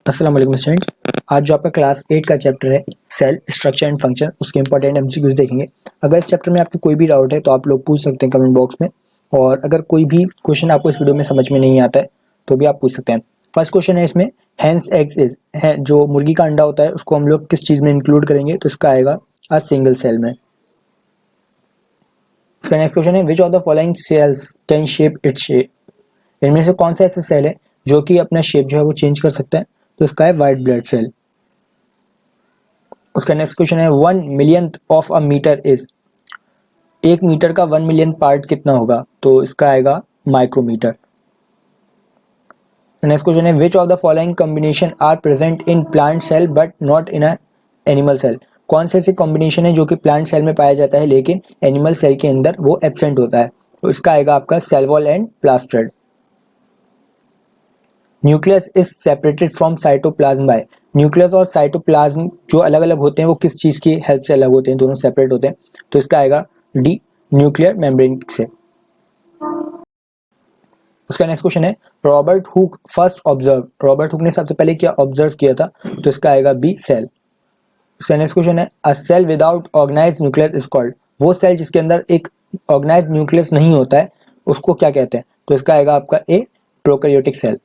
अस्सलाम वालेकुम स्टूडेंट्स। आज जो आपका क्लास 8 का चैप्टर है सेल स्ट्रक्चर एंड फंक्शन, उसके इंपॉर्टेंट एमसीक्यूज देखेंगे। अगर इस चैप्टर में आपको कोई भी डाउट है तो आप लोग पूछ सकते हैं कमेंट बॉक्स में, और अगर कोई भी क्वेश्चन आपको इस वीडियो में समझ में नहीं आता है तो भी आप पूछ सकते हैं। फर्स्ट क्वेश्चन है इसमें, हैंस एग्स इज है, जो मुर्गी का अंडा होता है उसको हम लोग किस चीज़ में इंक्लूड करेंगे, तो इसका आएगा अ सिंगल सेल में। इसका नेक्स्ट क्वेश्चन है, which of the following cells can shape its shape, इनमें से कौन सा ऐसा सेल है जो कि अपना शेप जो है वो चेंज कर सकता है, तो इसका है वाइट ब्लड सेल। उसका नेक्स्ट क्वेश्चन है, 1 millionth of a metre is, 1 metre का 1 मिलियन पार्ट कितना होगा, तो इसका आएगा माइक्रोमीटर। नेक्स्ट क्वेश्चन है, which of the following combination are present in plant cell but not in a animal cell, कौन से ऐसे कॉम्बिनेशन है जो कि प्लांट सेल में पाया जाता है लेकिन एनिमल सेल के अंदर वो एब्सेंट होता है, तो इसका आएगा आपका cell wall and plastid. Nucleus is separated from cytoplasm by, nucleus और साइटोप्लाज्म जो अलग अलग होते हैं वो किस चीज़ की हेल्प से अलग होते हैं, दोनों सेपरेट होते हैं, तो इसका आएगा डी, न्यूक्लियर मेम्ब्रेन से। उसका नेक्स्ट क्वेश्चन है, Robert Hooke first observe, Robert Hooke ने सबसे पहले क्या ऑब्जर्व किया था, तो इसका आएगा बी, सेल। उसका नेक्स्ट क्वेश्चन है, a cell without organised nucleus is called, वो सेल जिसके अंदर एक ऑर्गेनाइज्ड न्यूक्लियस नहीं होता है उसको क्या कहते हैं, तो इसका आएगा आपका ए, प्रोकैरियोटिक सेल।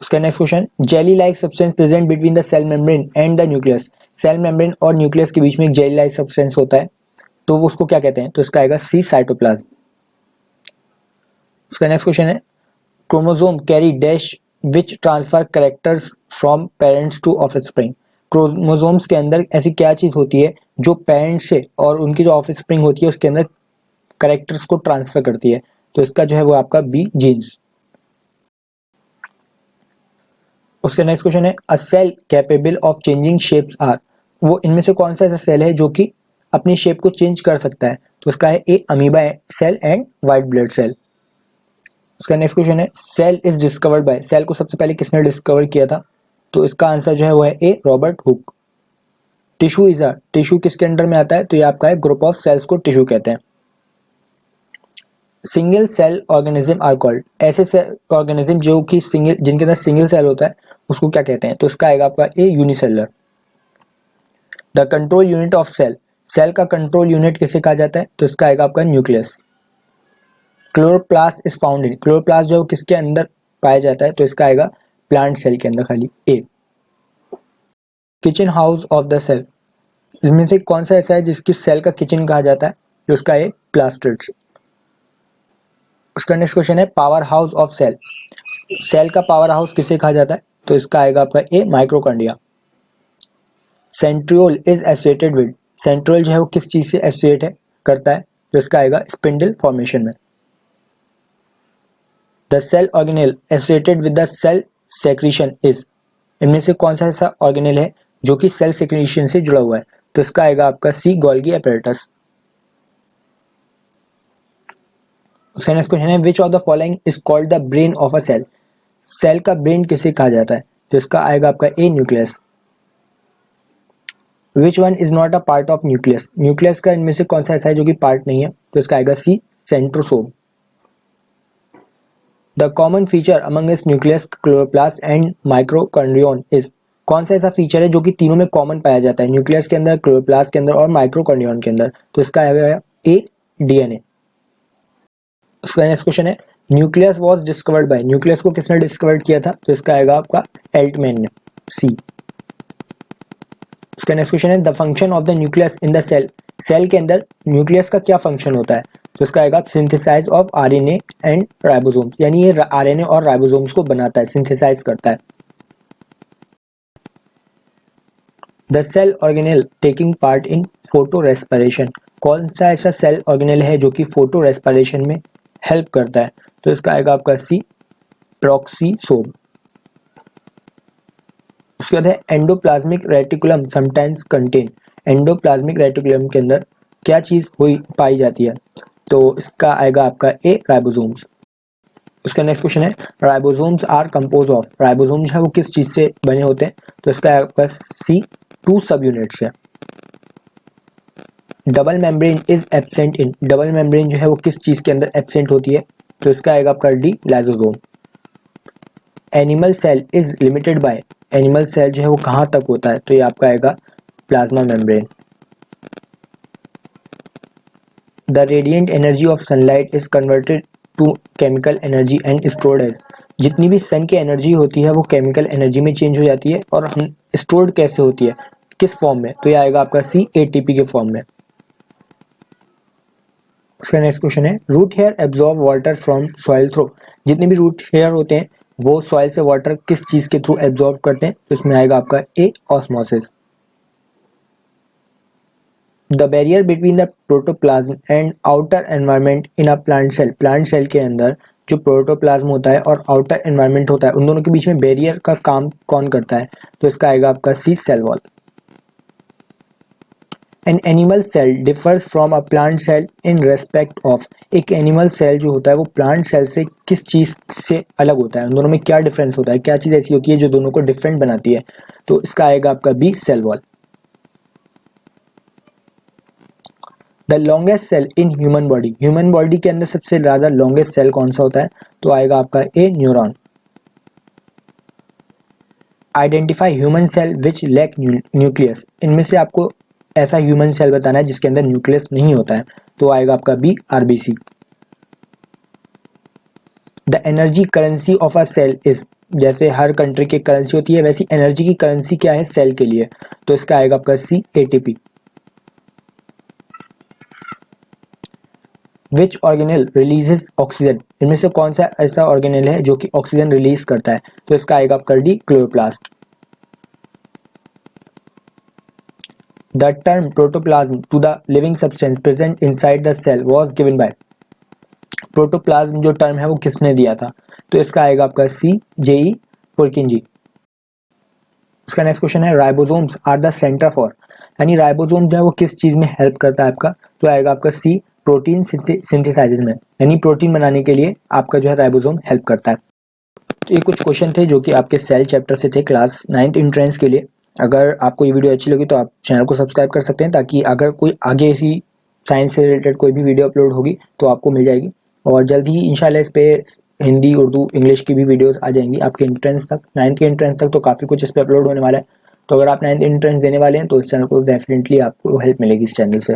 उसका next question, jelly like substance present between the cell membrane and the nucleus, cell membrane और न्यूक्लियस के बीच में एक जेली लाइक सब्सटेंस होता है, तो वो उसको क्या कहते हैं, तो इसका आएगा सी, साइटोप्लाज्म। उसका नेक्स्ट क्वेश्चन है, chromosome carry dash which transfer characters from parents to offspring, chromosomes के अंदर ऐसी क्या चीज होती है जो पेरेंट्स से और उनकी जो ऑफस्प्रिंग होती है उसके अंदर कैरेक्टर्स को ट्रांसफर करती है, तो इसका जो है वो आपका बी, जीन्स। उसका नेक्स्ट क्वेश्चन है, a cell capable of changing shapes are, वो इनमें से कौन सा ऐसा सेल है जो कि अपनी शेप को चेंज कर सकता है, तो उसका है A, amoeba cell and white blood cell. उसका नेक्स्ट क्वेश्चन है, cell is discovered by, cell को सबसे पहले किसने डिस्कवर किया था, तो इसका आंसर जो है वो है A, Robert Hooke. Tissue is a, tissue किसके अंडर में आता है, तो ये आपका है ग्रुप ऑफ सेल्स को टिश्यू कहते हैं। Single cell organism are called, ऐसे सेल ऑर्गेनिज्म जो कि सिंगल, जिनके अंदर सिंगल सेल होता है उसको क्या कहते हैं, तो इसका आएगा आपका A, unicellular. The control unit of cell, cell का कंट्रोल यूनिट किसे कहा जाता है, तो इसका आएगा आपका nucleus. Chloroplast is found in, chloroplast जो किसके अंदर पाया जाता है, तो इसका आएगा प्लांट सेल के अंदर खाली, A. Kitchen house of the cell, इसमें से कौन सा ऐसा है जिसकी सेल का किचन कहा जाता है, तो इसका ए, प्लास्टिड्स। उसका नेक्स्ट क्वेश्चन है, power house of cell, cell का पावर हाउस किसे कहा जाता है, तो इसका आएगा आपका A, mitochondria. Centriole is associated with, centriole जो है वो किस चीज से एसोसिएट है करता है, तो इसका आएगा स्पिंडल फॉर्मेशन में। The cell organelle associated with the cell secretion is, इनमें से कौन सा ऐसा ऑर्गेनेल है जो कि सेल सेक्रीशन से जुड़ा हुआ है, तो इसका आएगा आपका सी, गोल्गी एपैरेटस। उसका नेक्स्ट क्वेश्चन है, which of the following is called the brain of a cell, cell का ब्रेन किसे कहा जाता है, तो इसका आएगा आपका A, nucleus. Which one is not a part of nucleus, nucleus का इनमें से कौन सा ऐसा है जो कि पार्ट नहीं है, तो इसका आएगा C, centrosome. The common feature among is nucleus, chloroplast and mitochondrion is, कौन सा ऐसा फीचर है जो कि तीनों में कॉमन पाया जाता है, न्यूक्लियस के अंदर, क्लोरोप्लास्ट के अंदर और माइक्रोकॉन्ड्रियन के अंदर, तो इसका आएगा ए, डीएनए। उसका नेक्स्ट क्वेश्चन है, nucleus was discovered by, nucleus को किसने डिस्कवर किया था, तो इसका आएगा आपका एल्टमैन ने, सी। उसका नेक्स्ट क्वेश्चन है, the function of the nucleus in the cell, cell के अंदर न्यूक्लियस का क्या फंक्शन होता है, तो इसका आएगा synthesize of RNA and ribosomes, यानी ये आरएनए और राइबोसोम्स को बनाता है, सिंथेसाइज करता है। The cell organelle taking part in photorespiration, कौन सा ऐसा सेल ऑर्गेनेल है जो कि फोटो रेस्पिरेशन में हेल्प करता है, तो इसका आएगा आपका सी, प्रोक्सीसोम। उसके बाद है, endoplasmic reticulum sometimes contain, endoplasmic reticulum के अंदर क्या चीज हुई पाई जाती है, तो इसका आएगा आपका ए, राइबोसोम्स। उसका नेक्स्ट क्वेश्चन है, ribosomes are compose of, ribosome जो है वो किस चीज से बने होते हैं, तो इसका आपका सी, 2 सब यूनिट्स है। Double membrane is absent in, double membrane जो है वो किस चीज के अंदर एब्सेंट होती है, तो इसका आएगा आपका D, lysosome. Animal cell is limited by, animal cell जो है वो कहाँ तक होता है, तो ये आपका आएगा plasma membrane. The radiant energy of sunlight is converted to chemical energy and stored as, जितनी भी सन की एनर्जी होती है वो केमिकल एनर्जी में चेंज हो जाती है, और हम स्टोर्ड कैसे होती है, किस फॉर्म में, तो ये आएगा आपका सी एटीपी के फॉर्म में। उसका नेक्स्ट क्वेश्चन है root hair absorb water from soil through, जितने भी रूट हेयर होते हैं वो सॉइल से वाटर किस चीज के थ्रू एब्जॉर्ब करते हैं, तो इसमें आएगा आपका A osmosis. The barrier between the protoplasm and outer environment in a plant cell, plant cell के अंदर जो प्रोटोप्लाज्म होता है और आउटर एनवायरनमेंट होता है उन दोनों के बीच में बैरियर का काम कौन करता है, तो इसका आएगा आपका C cell wall. An animal cell differs from a plant cell in respect of, एक एनिमल सेल जो होता है वो प्लांट सेल से किस चीज से अलग होता है, उन दोनों में क्या डिफरेंस होता है, क्या चीज ऐसी होती है जो दोनों को डिफरेंट बनाती है, तो इसका आएगा आपका B cell wall. The longest cell in human body, human body के अंदर सबसे ज्यादा लॉन्गेस्ट सेल कौन सा होता है, तो आएगा आपका A neuron. Identify human cell which lack nucleus, इनमें से आपको ऐसा ह्यूमन सेल बताना है जिसके अंदर न्यूक्लियस नहीं होता है, तो आएगा आपका B RBC. The energy currency of a cell is, जैसे हर कंट्री की करेंसी होती है वैसी एनर्जी की करेंसी क्या है सेल के लिए, तो इसका आएगा आपका C ATP. Which organelle releases oxygen, इनमें से कौन सा ऐसा ऑर्गेनेल है जो कि ऑक्सीजन रिलीज करता है, तो इसका आएगा आपका D chloroplast. The term protoplasm to the living substance present inside the cell was given by, protoplasm जो टर्म है वो किसने दिया था, तो इसका आएगा आपका सी जेई पुरकिंजी। उसका नेक्स्ट क्वेश्चन है ribosomes are the centre for, यानी राइबोसोम जो है वो किस चीज में हेल्प करता है आपका, तो आएगा आपका सी प्रोटीन सिंथेसाइजेस में, यानी प्रोटीन बनाने के लिए आपका जो है राइबोसोम हेल्प करता है। तो ये कुछ क्वेश्चन थे जो कि आपके सेल चैप्टर से थे क्लास 9th एंट्रेंस के लिए। अगर आपको ये वीडियो अच्छी लगी तो आप चैनल को सब्सक्राइब कर सकते हैं, ताकि अगर कोई आगे ऐसी साइंस से रिलेटेड कोई भी वीडियो अपलोड होगी तो आपको मिल जाएगी, और जल्द ही इंशाल्लाह इस पे हिंदी उर्दू इंग्लिश की भी वीडियोस आ जाएंगी आपके एंट्रेंस तक, 9th के एंट्रेंस तक तो काफ़ी कुछ इस पे अपलोड होने वाला है। तो अगर आप 9th एंट्रेंस देने वाले हैं तो इस चैनल को डेफिनेटली आपको हेल्प मिलेगी इस चैनल से।